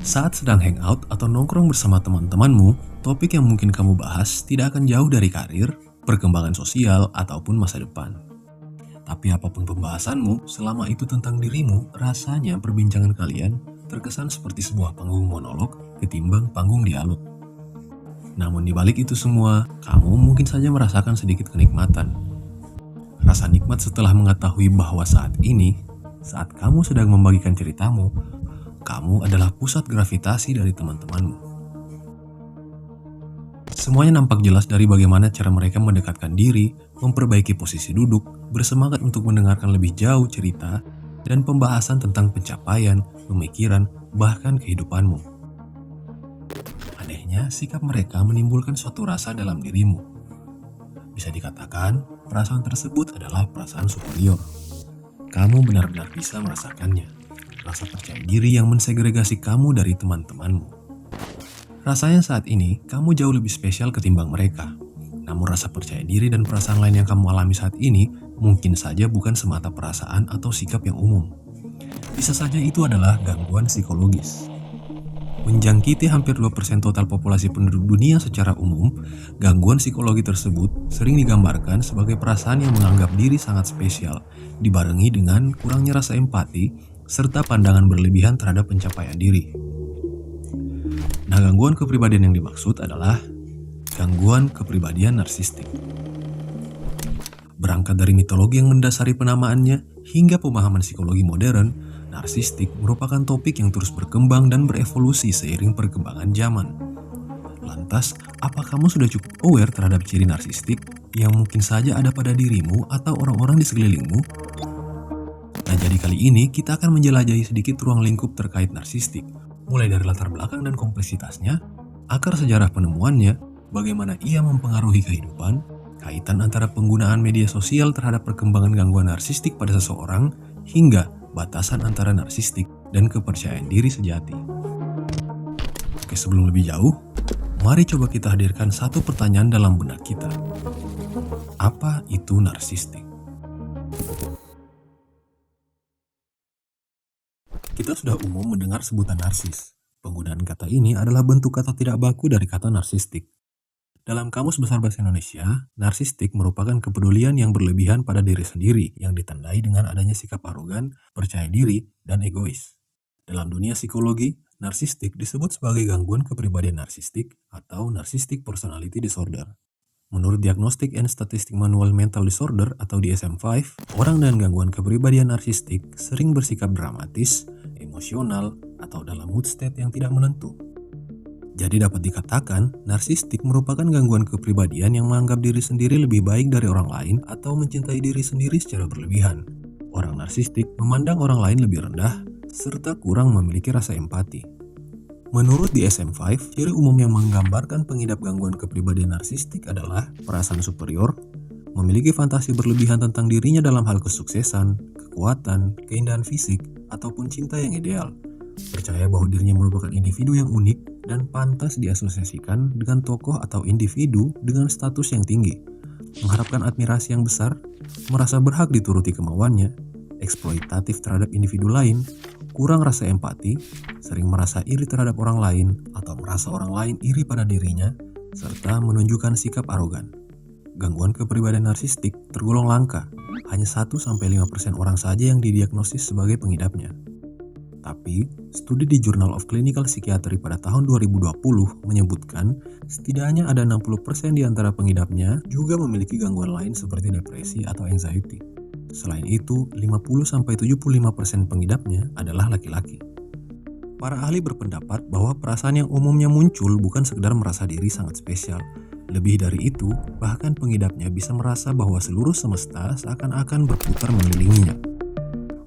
Saat sedang hangout atau nongkrong bersama teman-temanmu, topik yang mungkin kamu bahas tidak akan jauh dari karir, perkembangan sosial, ataupun masa depan. Tapi apapun pembahasanmu, selama itu tentang dirimu, rasanya perbincangan kalian terkesan seperti sebuah panggung monolog ketimbang panggung dialog. Namun di balik itu semua, kamu mungkin saja merasakan sedikit kenikmatan. Rasa nikmat setelah mengetahui bahwa saat ini, saat kamu sedang membagikan ceritamu, kamu adalah pusat gravitasi dari teman-temanmu. Semuanya nampak jelas dari bagaimana cara mereka mendekatkan diri, memperbaiki posisi duduk, bersemangat untuk mendengarkan lebih jauh cerita, dan pembahasan tentang pencapaian, pemikiran, bahkan kehidupanmu. Anehnya, sikap mereka menimbulkan suatu rasa dalam dirimu. Bisa dikatakan, perasaan tersebut adalah perasaan superior. Kamu benar-benar bisa merasakannya. Rasa percaya diri yang mensegregasi kamu dari teman-temanmu. Rasanya saat ini, kamu jauh lebih spesial ketimbang mereka. Namun rasa percaya diri dan perasaan lain yang kamu alami saat ini mungkin saja bukan semata perasaan atau sikap yang umum. Bisa saja itu adalah gangguan psikologis. Menjangkiti hampir 2% total populasi penduduk dunia secara umum, gangguan psikologi tersebut sering digambarkan sebagai perasaan yang menganggap diri sangat spesial, dibarengi dengan kurangnya rasa empati, serta pandangan berlebihan terhadap pencapaian diri. Nah, gangguan kepribadian yang dimaksud adalah gangguan kepribadian narsistik. Berangkat dari mitologi yang mendasari penamaannya hingga pemahaman psikologi modern, narsistik merupakan topik yang terus berkembang dan berevolusi seiring perkembangan zaman. Lantas, apa kamu sudah cukup aware terhadap ciri narsistik yang mungkin saja ada pada dirimu atau orang-orang di sekelilingmu? Nah, jadi kali ini kita akan menjelajahi sedikit ruang lingkup terkait narsistik, mulai dari latar belakang dan kompleksitasnya, akar sejarah penemuannya, bagaimana ia mempengaruhi kehidupan, kaitan antara penggunaan media sosial terhadap perkembangan gangguan narsistik pada seseorang, hingga batasan antara narsistik dan kepercayaan diri sejati. Oke, sebelum lebih jauh, mari coba kita hadirkan satu pertanyaan dalam benak kita. Apa itu narsistik? Kita sudah umum mendengar sebutan narsis. Penggunaan kata ini adalah bentuk kata tidak baku dari kata narsistik. Dalam Kamus Besar Bahasa Indonesia, narsistik merupakan kepedulian yang berlebihan pada diri sendiri yang ditandai dengan adanya sikap arogan, percaya diri, dan egois. Dalam dunia psikologi, narsistik disebut sebagai gangguan kepribadian narsistik atau narcissistic personality disorder. Menurut Diagnostic and Statistic Manual Mental Disorder atau DSM-5, orang dengan gangguan kepribadian narsistik sering bersikap dramatis, emosional, atau dalam mood state yang tidak menentu. Jadi dapat dikatakan, narsistik merupakan gangguan kepribadian yang menganggap diri sendiri lebih baik dari orang lain atau mencintai diri sendiri secara berlebihan. Orang narsistik memandang orang lain lebih rendah, serta kurang memiliki rasa empati. Menurut DSM-5, ciri umum yang menggambarkan pengidap gangguan kepribadian narsistik adalah perasaan superior, memiliki fantasi berlebihan tentang dirinya dalam hal kesuksesan, kekuatan, keindahan fisik, ataupun cinta yang ideal, percaya bahwa dirinya merupakan individu yang unik dan pantas diasosiasikan dengan tokoh atau individu dengan status yang tinggi, mengharapkan admirasi yang besar, merasa berhak dituruti kemauannya, eksploitatif terhadap individu lain, kurang rasa empati, sering merasa iri terhadap orang lain atau merasa orang lain iri pada dirinya, serta menunjukkan sikap arogan. Gangguan kepribadian narsistik tergolong langka, hanya 1-5% orang saja yang didiagnosis sebagai pengidapnya. Tapi, studi di Journal of Clinical Psychiatry pada tahun 2020 menyebutkan setidaknya ada 60% di antara pengidapnya juga memiliki gangguan lain seperti depresi atau anxiety. Selain itu, 50-75% pengidapnya adalah laki-laki. Para ahli berpendapat bahwa perasaan yang umumnya muncul bukan sekedar merasa diri sangat spesial. Lebih dari itu, bahkan pengidapnya bisa merasa bahwa seluruh semesta seakan-akan berputar mengelilinginya.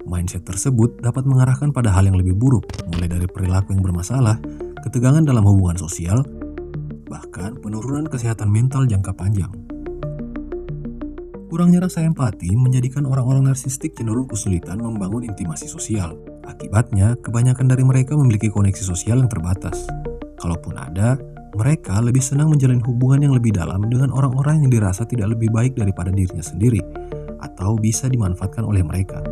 Mindset tersebut dapat mengarahkan pada hal yang lebih buruk, mulai dari perilaku yang bermasalah, ketegangan dalam hubungan sosial, bahkan penurunan kesehatan mental jangka panjang. Kurangnya rasa empati menjadikan orang-orang narsistik cenderung kesulitan membangun intimasi sosial. Akibatnya, kebanyakan dari mereka memiliki koneksi sosial yang terbatas. Kalaupun ada, mereka lebih senang menjalin hubungan yang lebih dalam dengan orang-orang yang dirasa tidak lebih baik daripada dirinya sendiri, atau bisa dimanfaatkan oleh mereka.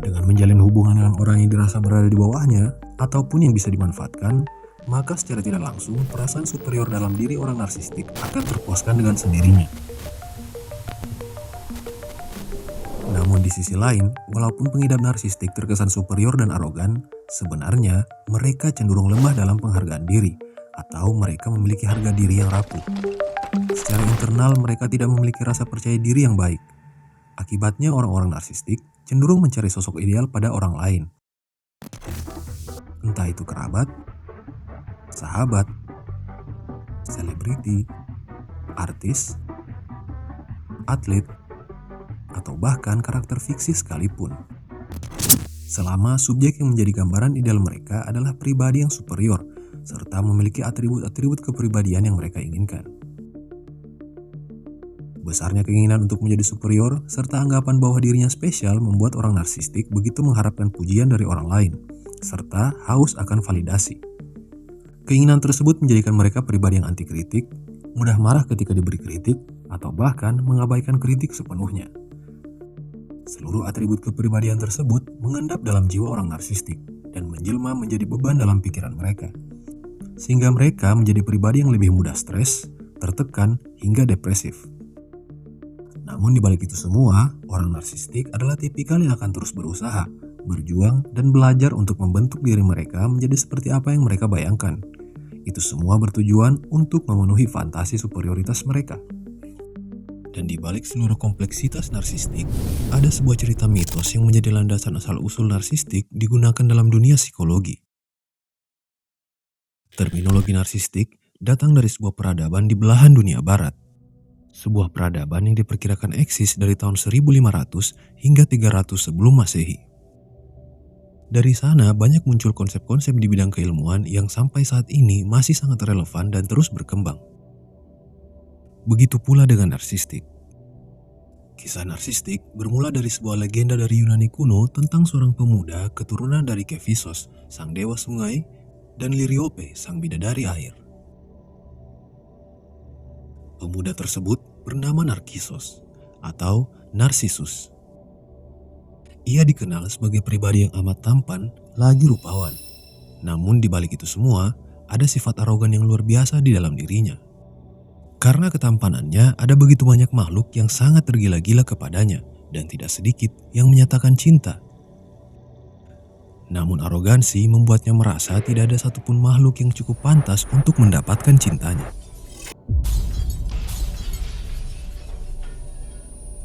Dengan Dengan menjalin hubungan dengan orang yang dirasa berada di bawahnya ataupun yang bisa dimanfaatkan, maka secara tidak langsung perasaan superior dalam diri orang narsistik akan terpuaskan dengan sendirinya. Namun di sisi lain, walaupun pengidap narsistik terkesan superior dan arogan, sebenarnya mereka cenderung lemah dalam penghargaan diri atau mereka memiliki harga diri yang rapuh. Secara internal mereka tidak memiliki rasa percaya diri yang baik. Akibatnya orang-orang narsistik cenderung mencari sosok ideal pada orang lain. Entah itu kerabat, sahabat, selebriti, artis, atlet, atau bahkan karakter fiksi sekalipun. Selama subjek yang menjadi gambaran ideal mereka adalah pribadi yang superior, serta memiliki atribut-atribut kepribadian yang mereka inginkan. Besarnya keinginan untuk menjadi superior, serta anggapan bahwa dirinya spesial membuat orang narsistik begitu mengharapkan pujian dari orang lain, serta haus akan validasi. Keinginan tersebut menjadikan mereka pribadi yang anti kritik, mudah marah ketika diberi kritik, atau bahkan mengabaikan kritik sepenuhnya. Seluruh atribut kepribadian tersebut mengendap dalam jiwa orang narsistik dan menjelma menjadi beban dalam pikiran mereka. Sehingga mereka menjadi pribadi yang lebih mudah stres, tertekan, hingga depresif. Namun di balik itu semua, orang narsistik adalah tipikal yang akan terus berusaha, berjuang, dan belajar untuk membentuk diri mereka menjadi seperti apa yang mereka bayangkan. Itu semua bertujuan untuk memenuhi fantasi superioritas mereka. Dan di balik seluruh kompleksitas narsistik, ada sebuah cerita mitos yang menjadi landasan asal-usul narsistik digunakan dalam dunia psikologi. Terminologi narsistik datang dari sebuah peradaban di belahan dunia barat. Sebuah peradaban yang diperkirakan eksis dari tahun 1500 hingga 300 sebelum Masehi. Dari sana banyak muncul konsep-konsep di bidang keilmuan yang sampai saat ini masih sangat relevan dan terus berkembang. Begitu pula dengan narsistik. Kisah narsistik bermula dari sebuah legenda dari Yunani kuno tentang seorang pemuda keturunan dari Kephisos, sang dewa sungai, dan Liriope, sang bidadari air. Pemuda tersebut bernama Narkisos atau Narsisus. Ia dikenal sebagai pribadi yang amat tampan lagi rupawan. Namun di balik itu semua, ada sifat arogan yang luar biasa di dalam dirinya. Karena ketampanannya, ada begitu banyak makhluk yang sangat tergila-gila kepadanya dan tidak sedikit yang menyatakan cinta. Namun arogansi membuatnya merasa tidak ada satupun makhluk yang cukup pantas untuk mendapatkan cintanya.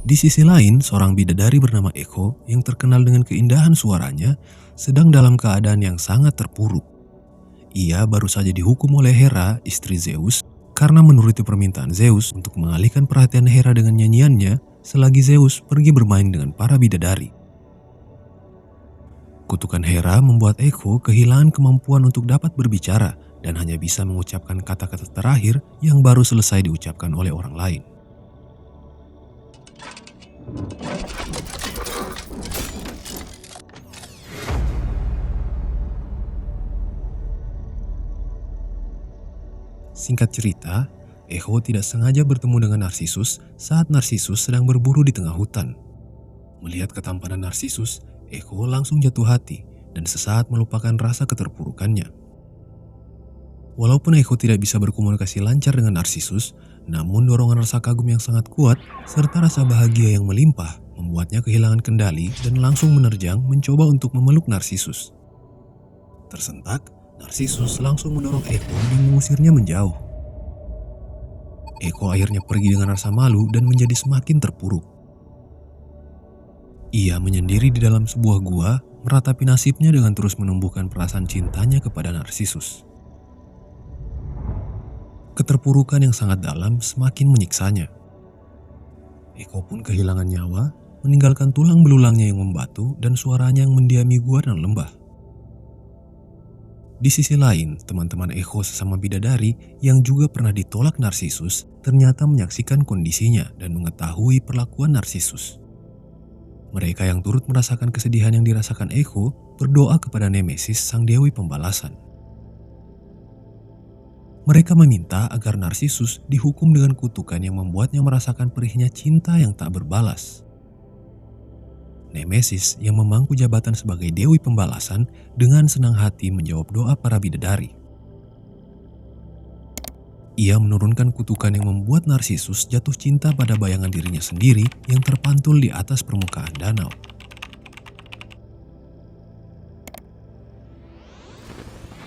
Di sisi lain, seorang bidadari bernama Echo yang terkenal dengan keindahan suaranya sedang dalam keadaan yang sangat terpuruk. Ia baru saja dihukum oleh Hera, istri Zeus, karena menuruti permintaan Zeus untuk mengalihkan perhatian Hera dengan nyanyiannya selagi Zeus pergi bermain dengan para bidadari. Kutukan Hera membuat Echo kehilangan kemampuan untuk dapat berbicara dan hanya bisa mengucapkan kata-kata terakhir yang baru selesai diucapkan oleh orang lain. Singkat cerita, Echo tidak sengaja bertemu dengan Narsisus saat Narsisus sedang berburu di tengah hutan. Melihat ketampanan Narsisus, Echo langsung jatuh hati dan sesaat melupakan rasa keterpurukannya. Walaupun Echo tidak bisa berkomunikasi lancar dengan Narsisus, namun dorongan rasa kagum yang sangat kuat serta rasa bahagia yang melimpah membuatnya kehilangan kendali dan langsung menerjang mencoba untuk memeluk Narsisus. Tersentak, Narsisus langsung mendorong Echo dan mengusirnya menjauh. Echo akhirnya pergi dengan rasa malu dan menjadi semakin terpuruk. Ia menyendiri di dalam sebuah gua, meratapi nasibnya dengan terus menumbuhkan perasaan cintanya kepada Narsisus. Keterpurukan yang sangat dalam semakin menyiksanya. Echo pun kehilangan nyawa, meninggalkan tulang belulangnya yang membatu dan suaranya yang mendiami gua dan lembah. Di sisi lain, teman-teman Echo sesama bidadari yang juga pernah ditolak Narsisus ternyata menyaksikan kondisinya dan mengetahui perlakuan Narsisus. Mereka yang turut merasakan kesedihan yang dirasakan Echo berdoa kepada Nemesis, sang dewi pembalasan. Mereka meminta agar Narsisus dihukum dengan kutukan yang membuatnya merasakan perihnya cinta yang tak berbalas. Nemesis yang memangku jabatan sebagai dewi pembalasan dengan senang hati menjawab doa para bidadari. Ia menurunkan kutukan yang membuat Narsisus jatuh cinta pada bayangan dirinya sendiri yang terpantul di atas permukaan danau.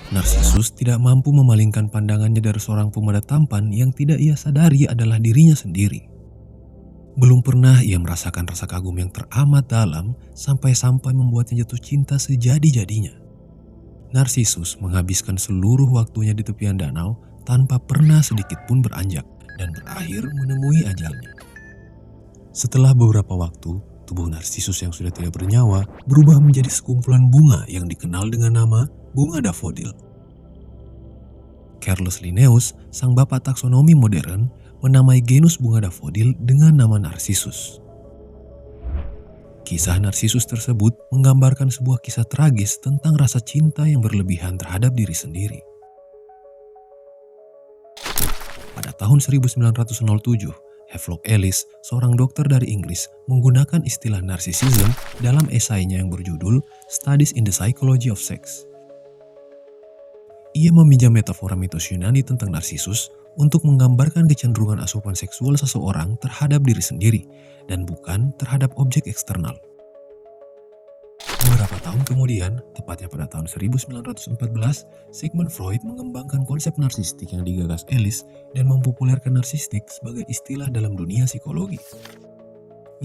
Narsisus tidak mampu memalingkan pandangannya dari seorang pemuda tampan yang tidak ia sadari adalah dirinya sendiri. Belum pernah ia merasakan rasa kagum yang teramat dalam sampai-sampai membuatnya jatuh cinta sejadi-jadinya. Narsisus menghabiskan seluruh waktunya di tepian danau tanpa pernah sedikit pun beranjak dan berakhir menemui ajalnya. Setelah beberapa waktu, tubuh Narsisus yang sudah tidak bernyawa berubah menjadi sekumpulan bunga yang dikenal dengan nama bunga dafodil. Carolus Linnaeus, sang bapak taksonomi modern, menamai genus bunga dafodil dengan nama Narsisus. Kisah Narsisus tersebut menggambarkan sebuah kisah tragis tentang rasa cinta yang berlebihan terhadap diri sendiri. Pada tahun 1907, Havelock Ellis, seorang dokter dari Inggris, menggunakan istilah narcissism dalam esainya yang berjudul Studies in the Psychology of Sex. Ia meminjam metafora mitos Yunani tentang Narsisus untuk menggambarkan kecenderungan asupan seksual seseorang terhadap diri sendiri dan bukan terhadap objek eksternal. Beberapa tahun kemudian, tepatnya pada tahun 1914, Sigmund Freud mengembangkan konsep narsistik yang digagas Ellis dan mempopulerkan narsistik sebagai istilah dalam dunia psikologi.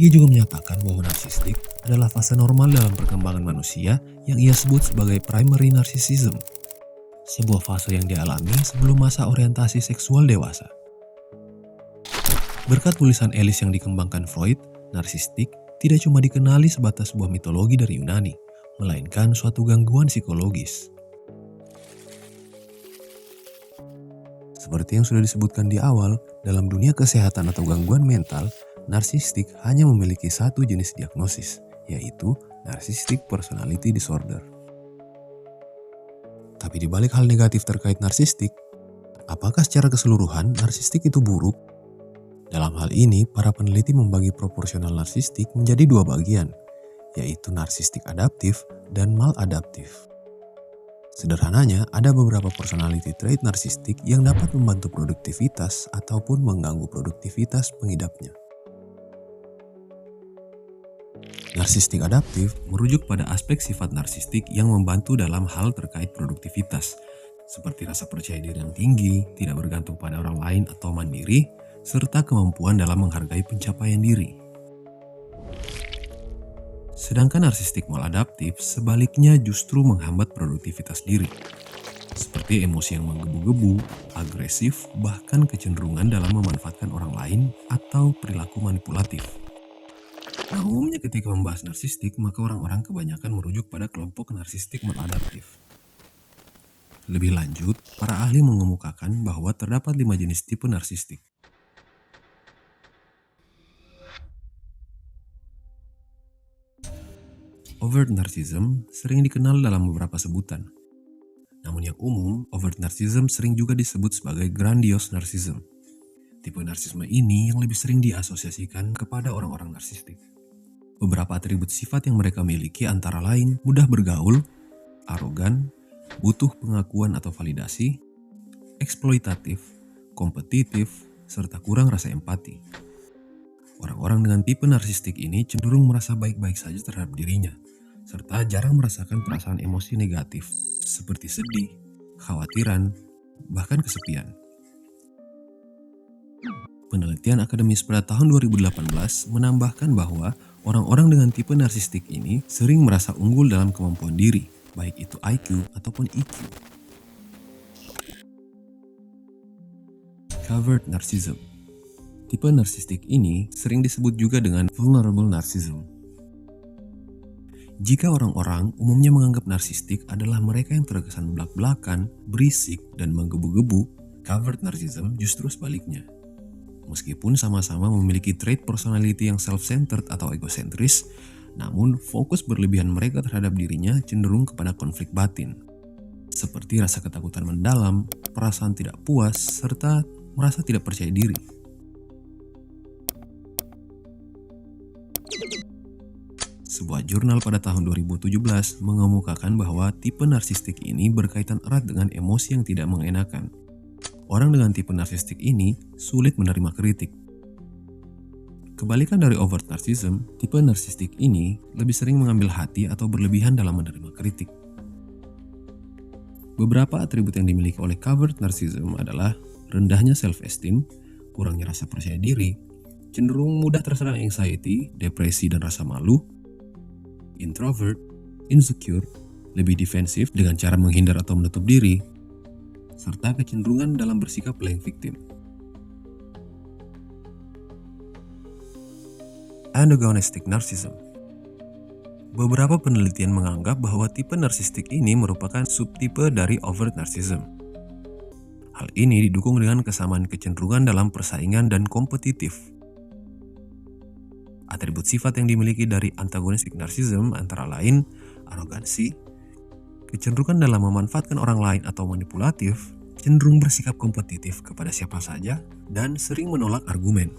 Ia juga menyatakan bahwa narsistik adalah fase normal dalam perkembangan manusia yang ia sebut sebagai primary narcissism, sebuah fase yang dialami sebelum masa orientasi seksual dewasa. Berkat tulisan Ellis yang dikembangkan Freud, narsistik tidak cuma dikenali sebatas sebuah mitologi dari Yunani, melainkan suatu gangguan psikologis. Seperti yang sudah disebutkan di awal, dalam dunia kesehatan atau gangguan mental, narsistik hanya memiliki satu jenis diagnosis, yaitu narcissistic personality disorder. Tapi di balik hal negatif terkait narsistik, apakah secara keseluruhan narsistik itu buruk? Dalam hal ini, para peneliti membagi proporsional narsistik menjadi dua bagian, yaitu narsistik adaptif dan maladaptif. Sederhananya, ada beberapa personality trait narsistik yang dapat membantu produktivitas ataupun mengganggu produktivitas pengidapnya. Narsistik adaptif merujuk pada aspek sifat narsistik yang membantu dalam hal terkait produktivitas, seperti rasa percaya diri yang tinggi, tidak bergantung pada orang lain atau mandiri, serta kemampuan dalam menghargai pencapaian diri. Sedangkan narsistik maladaptif sebaliknya justru menghambat produktivitas diri, seperti emosi yang menggebu-gebu, agresif, bahkan kecenderungan dalam memanfaatkan orang lain atau perilaku manipulatif. Nah, umumnya ketika membahas narsistik, maka orang-orang kebanyakan merujuk pada kelompok narsistik maladaptif. Lebih lanjut, para ahli mengemukakan bahwa terdapat 5 jenis tipe narsistik. Overt narcissism sering dikenal dalam beberapa sebutan. Namun yang umum, overt narcissism sering juga disebut sebagai grandiose narcissism. Tipe narsisme ini yang lebih sering diasosiasikan kepada orang-orang narsistik. Beberapa atribut sifat yang mereka miliki antara lain mudah bergaul, arogan, butuh pengakuan atau validasi, eksploitatif, kompetitif, serta kurang rasa empati. Orang-orang dengan tipe narsistik ini cenderung merasa baik-baik saja terhadap dirinya, serta jarang merasakan perasaan emosi negatif seperti sedih, kekhawatiran, bahkan kesepian. Penelitian akademis pada tahun 2018 menambahkan bahwa orang-orang dengan tipe narsistik ini sering merasa unggul dalam kemampuan diri, baik itu IQ ataupun EQ. Covert narcissism. Tipe narsistik ini sering disebut juga dengan vulnerable narcissism. Jika orang-orang umumnya menganggap narsistik adalah mereka yang terkesan belak-belakan, berisik, dan menggebu-gebu, covert narcissism justru sebaliknya. Meskipun sama-sama memiliki trait personality yang self-centered atau egosentris, namun fokus berlebihan mereka terhadap dirinya cenderung kepada konflik batin, seperti rasa ketakutan mendalam, perasaan tidak puas, serta merasa tidak percaya diri. Sebuah jurnal pada tahun 2017 mengemukakan bahwa tipe narsistik ini berkaitan erat dengan emosi yang tidak mengenakan. Orang dengan tipe narsistik ini sulit menerima kritik. Kebalikan dari overt narcissism, tipe narsistik ini lebih sering mengambil hati atau berlebihan dalam menerima kritik. Beberapa atribut yang dimiliki oleh covert narcissism adalah rendahnya self-esteem, kurangnya rasa percaya diri, cenderung mudah terserang anxiety, depresi dan rasa malu, introvert, insecure, lebih defensif dengan cara menghindar atau menutup diri, serta kecenderungan dalam bersikap playing victim. Antagonistic narcissism. Beberapa penelitian menganggap bahwa tipe narsistik ini merupakan subtipe dari overt narcissism. Hal ini didukung dengan kesamaan kecenderungan dalam persaingan dan kompetitif. Atribut sifat yang dimiliki dari antagonistic narcissism antara lain arogansi, kecenderungan dalam memanfaatkan orang lain atau manipulatif, cenderung bersikap kompetitif kepada siapa saja, dan sering menolak argumen.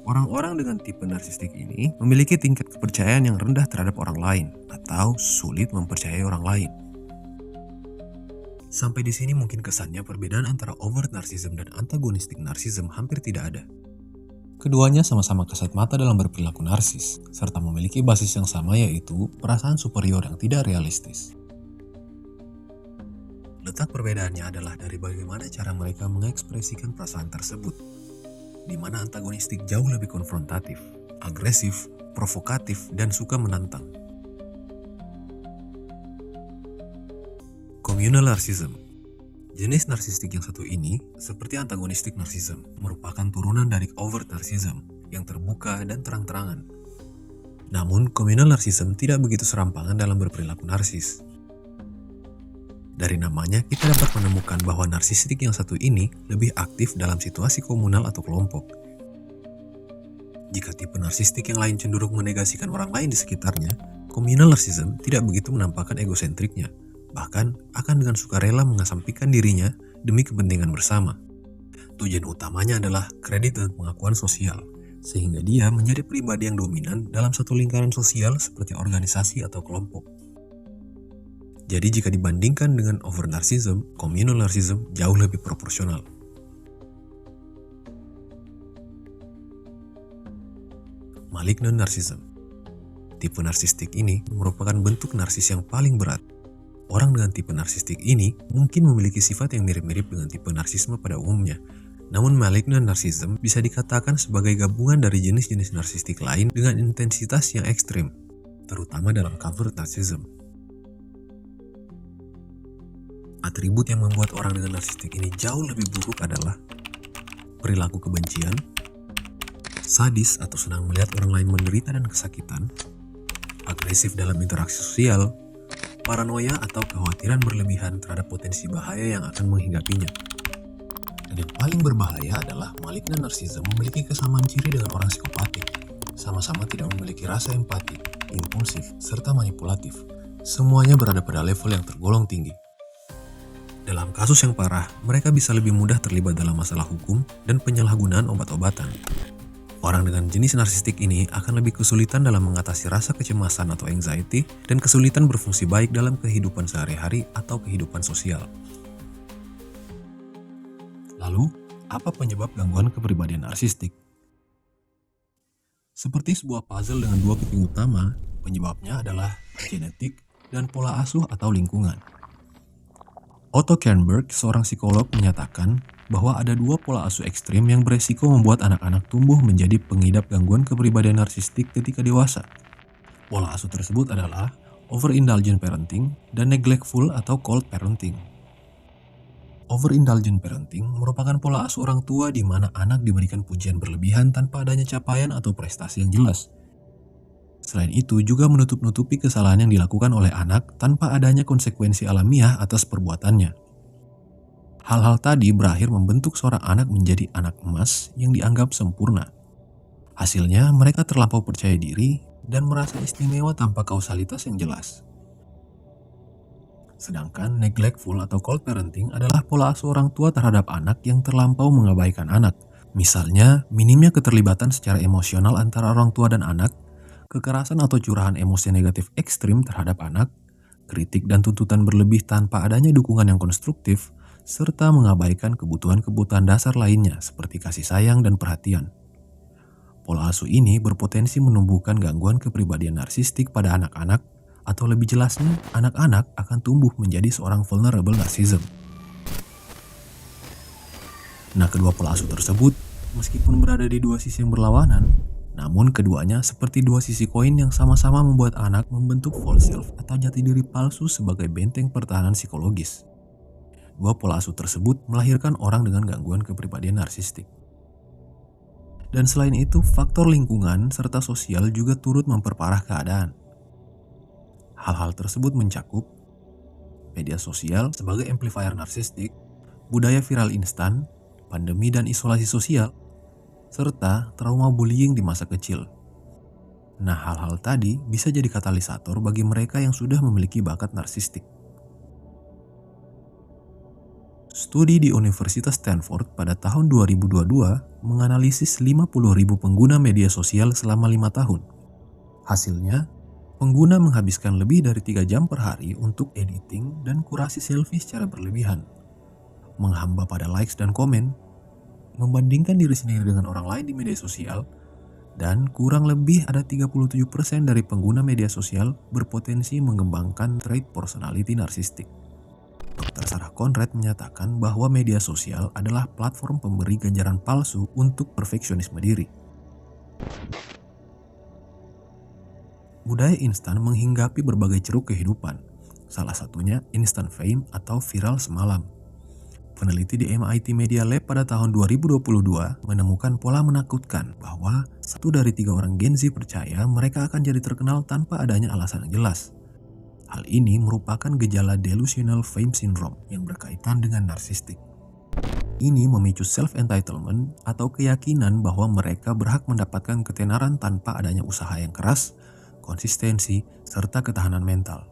Orang-orang dengan tipe narsistik ini memiliki tingkat kepercayaan yang rendah terhadap orang lain atau sulit mempercayai orang lain. Sampai di sini mungkin kesannya perbedaan antara overt narcissism dan antagonistic narcissism hampir tidak ada. Keduanya sama-sama kasat mata dalam berperilaku narsis, serta memiliki basis yang sama yaitu perasaan superior yang tidak realistis. Letak perbedaannya adalah dari bagaimana cara mereka mengekspresikan perasaan tersebut, di mana antagonistik jauh lebih konfrontatif, agresif, provokatif, dan suka menantang. Communal narcissism. Jenis narsistik yang satu ini, seperti antagonistik narcissism, merupakan turunan dari overt narcissism yang terbuka dan terang-terangan. Namun, communal narcissism tidak begitu serampangan dalam berperilaku narsis. Dari namanya, kita dapat menemukan bahwa narsistik yang satu ini lebih aktif dalam situasi komunal atau kelompok. Jika tipe narsistik yang lain cenderung menegasikan orang lain di sekitarnya, communal narcissism tidak begitu menampakkan egosentriknya, bahkan akan dengan sukarela mengesampingkan dirinya demi kepentingan bersama. Tujuan utamanya adalah kredit dan pengakuan sosial, sehingga dia menjadi pribadi yang dominan dalam satu lingkaran sosial seperti organisasi atau kelompok. Jadi jika dibandingkan dengan overt narcissism, communal narcissism jauh lebih proporsional. Malignant narcissism. Tipe narsistik ini merupakan bentuk narsis yang paling berat. Orang dengan tipe narsistik ini mungkin memiliki sifat yang mirip-mirip dengan tipe narsisme pada umumnya. Namun malignant narcissism bisa dikatakan sebagai gabungan dari jenis-jenis narsistik lain dengan intensitas yang ekstrim, terutama dalam covert narcissism. Atribut yang membuat orang dengan narsistik ini jauh lebih buruk adalah perilaku kebencian, sadis atau senang melihat orang lain menderita dan kesakitan, agresif dalam interaksi sosial, paranoia atau kekhawatiran berlebihan terhadap potensi bahaya yang akan menghinggapinya. Dan yang paling berbahaya adalah malignant narcissism memiliki kesamaan ciri dengan orang psikopatik, sama-sama tidak memiliki rasa empati, impulsif, serta manipulatif. Semuanya berada pada level yang tergolong tinggi. Dalam kasus yang parah, mereka bisa lebih mudah terlibat dalam masalah hukum dan penyalahgunaan obat-obatan. Orang dengan jenis narsistik ini akan lebih kesulitan dalam mengatasi rasa kecemasan atau anxiety dan kesulitan berfungsi baik dalam kehidupan sehari-hari atau kehidupan sosial. Lalu, apa penyebab gangguan kepribadian narsistik? Seperti sebuah puzzle dengan dua keping utama, penyebabnya adalah genetik dan pola asuh atau lingkungan. Otto Kernberg, seorang psikolog, menyatakan bahwa ada dua pola asuh ekstrim yang beresiko membuat anak-anak tumbuh menjadi pengidap gangguan kepribadian narsistik ketika dewasa. Pola asuh tersebut adalah overindulgent parenting dan neglectful atau cold parenting. Overindulgent parenting merupakan pola asuh orang tua di mana anak diberikan pujian berlebihan tanpa adanya capaian atau prestasi yang jelas. Selain itu juga menutup-nutupi kesalahan yang dilakukan oleh anak tanpa adanya konsekuensi alamiah atas perbuatannya. Hal-hal tadi berakhir membentuk seorang anak menjadi anak emas yang dianggap sempurna. Hasilnya mereka terlampau percaya diri dan merasa istimewa tanpa kausalitas yang jelas. Sedangkan neglectful atau cold parenting adalah pola asuh orang tua terhadap anak yang terlampau mengabaikan anak. Misalnya, minimnya keterlibatan secara emosional antara orang tua dan anak, Kekerasan atau curahan emosi negatif ekstrim terhadap anak, kritik dan tuntutan berlebih tanpa adanya dukungan yang konstruktif, serta mengabaikan kebutuhan-kebutuhan dasar lainnya seperti kasih sayang dan perhatian. Pola asuh ini berpotensi menumbuhkan gangguan kepribadian narsistik pada anak-anak, atau lebih jelasnya, anak-anak akan tumbuh menjadi seorang vulnerable narcissism. Nah, kedua pola asuh tersebut, meskipun berada di dua sisi yang berlawanan, namun keduanya seperti dua sisi koin yang sama-sama membuat anak membentuk false self atau jati diri palsu sebagai benteng pertahanan psikologis. Dua pola asuh tersebut melahirkan orang dengan gangguan kepribadian narsistik. Dan selain itu, faktor lingkungan serta sosial juga turut memperparah keadaan. Hal-hal tersebut mencakup media sosial sebagai amplifier narsistik, budaya viral instan, pandemi dan isolasi sosial, serta trauma bullying di masa kecil. Nah, hal-hal tadi bisa jadi katalisator bagi mereka yang sudah memiliki bakat narsistik. Studi di Universitas Stanford pada tahun 2022 menganalisis 50.000 pengguna media sosial selama 5 tahun. Hasilnya, pengguna menghabiskan lebih dari 3 jam per hari untuk editing dan kurasi selfie secara berlebihan, menghamba pada likes dan komen, membandingkan diri sendiri dengan orang lain di media sosial, dan kurang lebih ada 37% dari pengguna media sosial berpotensi mengembangkan trait personality narsistik. Dr. Sarah Conrad menyatakan bahwa media sosial adalah platform pemberi ganjaran palsu untuk perfeksionisme diri. Budaya instan menghinggapi berbagai ceruk kehidupan, salah satunya instant fame atau viral semalam. Peneliti di MIT Media Lab pada tahun 2022 menemukan pola menakutkan bahwa 1 dari 3 orang Gen Z percaya mereka akan jadi terkenal tanpa adanya alasan yang jelas. Hal ini merupakan gejala delusional fame syndrome yang berkaitan dengan narsistik. Ini memicu self-entitlement atau keyakinan bahwa mereka berhak mendapatkan ketenaran tanpa adanya usaha yang keras, konsistensi, serta ketahanan mental.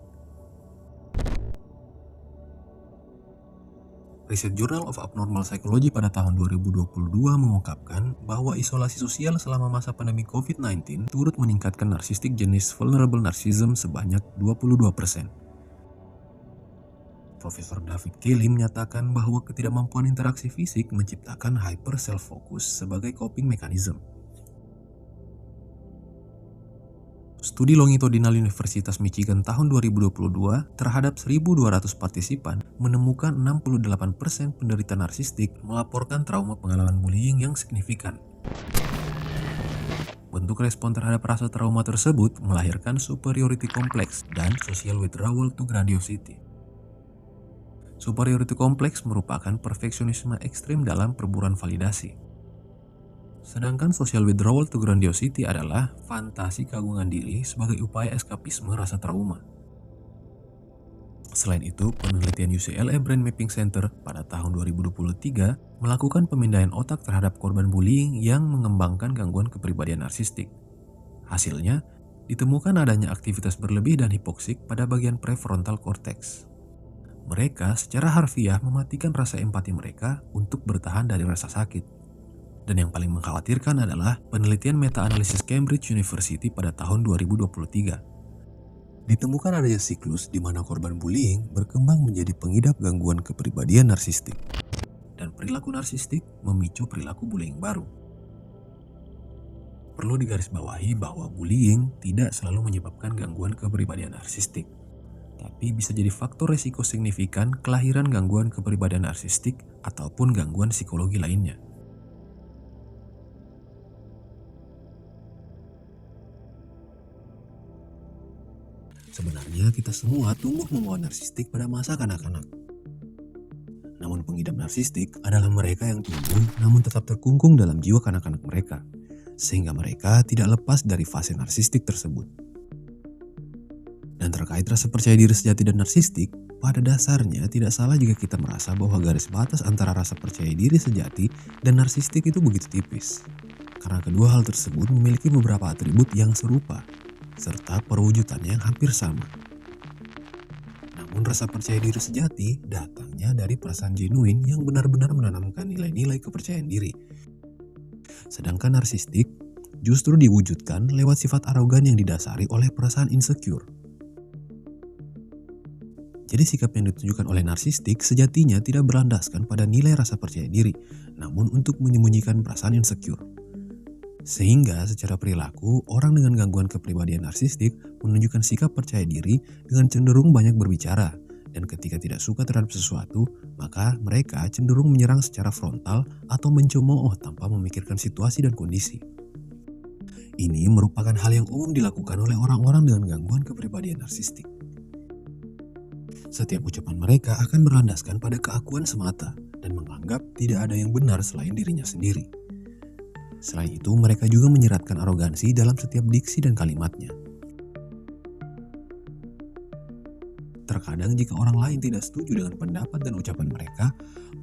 Riset Journal of Abnormal Psychology pada tahun 2022 mengungkapkan bahwa isolasi sosial selama masa pandemi COVID-19 turut meningkatkan narsistik jenis vulnerable narcissism sebanyak 22%. Profesor David Kelly menyatakan bahwa ketidakmampuan interaksi fisik menciptakan hyper self-focus sebagai coping mechanism. Studi longitudinal Universitas Michigan tahun 2022 terhadap 1.200 partisipan menemukan 68% penderita narsistik melaporkan trauma pengalaman bullying yang signifikan. Bentuk respon terhadap rasa trauma tersebut melahirkan superiority complex dan social withdrawal to grandiosity. Superiority complex merupakan perfeksionisme ekstrim dalam perburuan validasi. Sedangkan social withdrawal to grandiosity adalah fantasi keagungan diri sebagai upaya eskapisme rasa trauma. Selain itu, penelitian UCLA Brain Mapping Center pada tahun 2023 melakukan pemindaian otak terhadap korban bullying yang mengembangkan gangguan kepribadian narsistik. Hasilnya, ditemukan adanya aktivitas berlebih dan hipoksik pada bagian prefrontal cortex. Mereka secara harfiah mematikan rasa empati mereka untuk bertahan dari rasa sakit. Dan yang paling mengkhawatirkan adalah penelitian meta-analisis Cambridge University pada tahun 2023. Ditemukan adanya siklus di mana korban bullying berkembang menjadi pengidap gangguan kepribadian narsistik. Dan perilaku narsistik memicu perilaku bullying baru. Perlu digarisbawahi bahwa bullying tidak selalu menyebabkan gangguan kepribadian narsistik, tapi bisa jadi faktor resiko signifikan kelahiran gangguan kepribadian narsistik ataupun gangguan psikologi lainnya. Sebenarnya kita semua tumbuh membawa narsistik pada masa kanak-kanak. Namun pengidap narsistik adalah mereka yang tumbuh namun tetap terkungkung dalam jiwa kanak-kanak mereka, sehingga mereka tidak lepas dari fase narsistik tersebut. Dan terkait rasa percaya diri sejati dan narsistik, pada dasarnya tidak salah jika kita merasa bahwa garis batas antara rasa percaya diri sejati dan narsistik itu begitu tipis. Karena kedua hal tersebut memiliki beberapa atribut yang serupa, serta perwujudannya yang hampir sama. Namun rasa percaya diri sejati datangnya dari perasaan genuine yang benar-benar menanamkan nilai-nilai kepercayaan diri. Sedangkan narsistik justru diwujudkan lewat sifat arogan yang didasari oleh perasaan insecure. Jadi sikap yang ditunjukkan oleh narsistik sejatinya tidak berlandaskan pada nilai rasa percaya diri, namun untuk menyembunyikan perasaan insecure. Sehingga secara perilaku, orang dengan gangguan kepribadian narsistik menunjukkan sikap percaya diri dengan cenderung banyak berbicara, dan ketika tidak suka terhadap sesuatu, maka mereka cenderung menyerang secara frontal atau mencemooh tanpa memikirkan situasi dan kondisi. Ini merupakan hal yang umum dilakukan oleh orang-orang dengan gangguan kepribadian narsistik. Setiap ucapan mereka akan berlandaskan pada keakuan semata dan menganggap tidak ada yang benar selain dirinya sendiri. Selain itu, mereka juga menyeratkan arogansi dalam setiap diksi dan kalimatnya. Terkadang jika orang lain tidak setuju dengan pendapat dan ucapan mereka,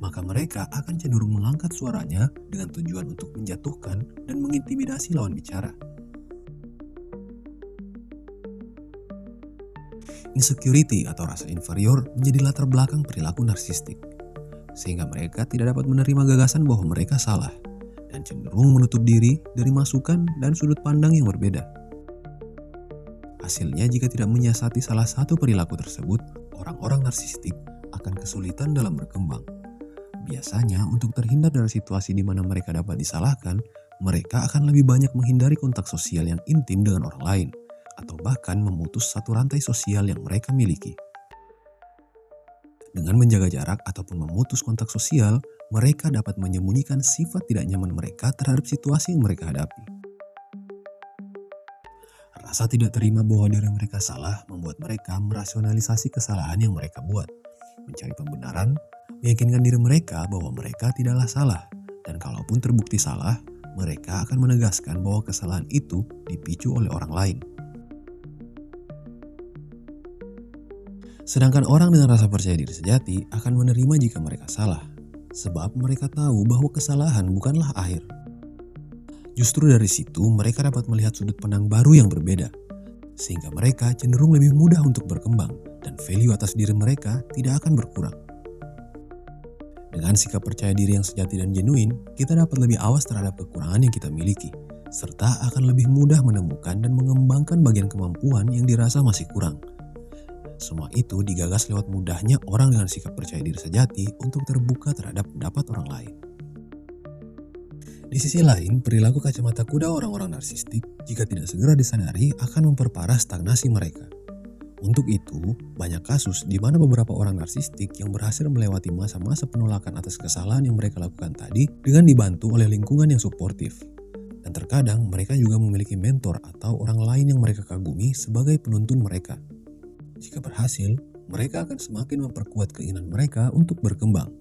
maka mereka akan cenderung mengangkat suaranya dengan tujuan untuk menjatuhkan dan mengintimidasi lawan bicara. Insecurity atau rasa inferior menjadi latar belakang perilaku narsistik, sehingga mereka tidak dapat menerima gagasan bahwa mereka salah dan cenderung menutup diri dari masukan dan sudut pandang yang berbeda. Hasilnya, jika tidak menyiasati salah satu perilaku tersebut, orang-orang narsistik akan kesulitan dalam berkembang. Biasanya, untuk terhindar dari situasi di mana mereka dapat disalahkan, mereka akan lebih banyak menghindari kontak sosial yang intim dengan orang lain, atau bahkan memutus satu rantai sosial yang mereka miliki. Dengan menjaga jarak ataupun memutus kontak sosial, mereka dapat menyembunyikan sifat tidak nyaman mereka terhadap situasi yang mereka hadapi. Rasa tidak terima bahwa diri mereka salah membuat mereka merasionalisasi kesalahan yang mereka buat, mencari pembenaran, meyakinkan diri mereka bahwa mereka tidaklah salah, dan kalaupun terbukti salah, mereka akan menegaskan bahwa kesalahan itu dipicu oleh orang lain. Sedangkan orang dengan rasa percaya diri sejati akan menerima jika mereka salah, sebab mereka tahu bahwa kesalahan bukanlah akhir. Justru dari situ mereka dapat melihat sudut pandang baru yang berbeda, sehingga mereka cenderung lebih mudah untuk berkembang dan value atas diri mereka tidak akan berkurang. Dengan sikap percaya diri yang sejati dan genuine, kita dapat lebih awas terhadap kekurangan yang kita miliki, serta akan lebih mudah menemukan dan mengembangkan bagian kemampuan yang dirasa masih kurang. Semua itu digagas lewat mudahnya orang dengan sikap percaya diri sejati untuk terbuka terhadap pendapat orang lain. Di sisi lain, perilaku kacamata kuda orang-orang narsistik jika tidak segera disadari akan memperparah stagnasi mereka. Untuk itu, banyak kasus di mana beberapa orang narsistik yang berhasil melewati masa-masa penolakan atas kesalahan yang mereka lakukan tadi dengan dibantu oleh lingkungan yang suportif. Dan terkadang mereka juga memiliki mentor atau orang lain yang mereka kagumi sebagai penuntun mereka. Jika berhasil, mereka akan semakin memperkuat keinginan mereka untuk berkembang.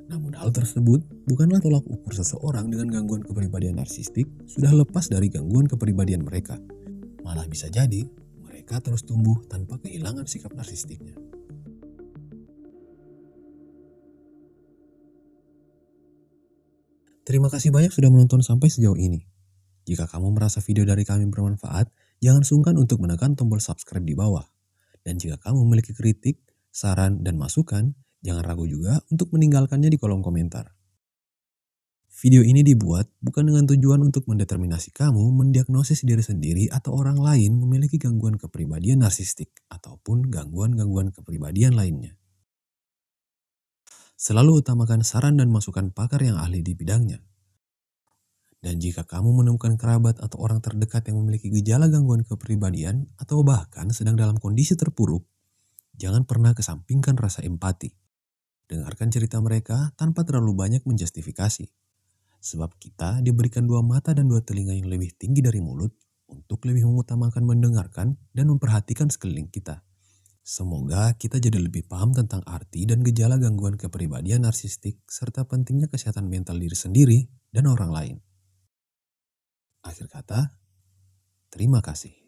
Namun hal tersebut bukanlah tolak ukur seseorang dengan gangguan kepribadian narsistik sudah lepas dari gangguan kepribadian mereka. Malah bisa jadi mereka terus tumbuh tanpa kehilangan sikap narsistiknya. Terima kasih banyak sudah menonton sampai sejauh ini. Jika kamu merasa video dari kami bermanfaat, jangan sungkan untuk menekan tombol subscribe di bawah. Dan jika kamu memiliki kritik, saran, dan masukan, jangan ragu juga untuk meninggalkannya di kolom komentar. Video ini dibuat bukan dengan tujuan untuk mendeterminasi kamu mendiagnosis diri sendiri atau orang lain memiliki gangguan kepribadian narsistik ataupun gangguan-gangguan kepribadian lainnya. Selalu utamakan saran dan masukan pakar yang ahli di bidangnya. Dan jika kamu menemukan kerabat atau orang terdekat yang memiliki gejala gangguan kepribadian atau bahkan sedang dalam kondisi terpuruk, jangan pernah kesampingkan rasa empati. Dengarkan cerita mereka tanpa terlalu banyak menjustifikasi. Sebab kita diberikan dua mata dan dua telinga yang lebih tinggi dari mulut untuk lebih mengutamakan mendengarkan dan memperhatikan sekeliling kita. Semoga kita jadi lebih paham tentang arti dan gejala gangguan kepribadian narsistik serta pentingnya kesehatan mental diri sendiri dan orang lain. Akhir kata, terima kasih.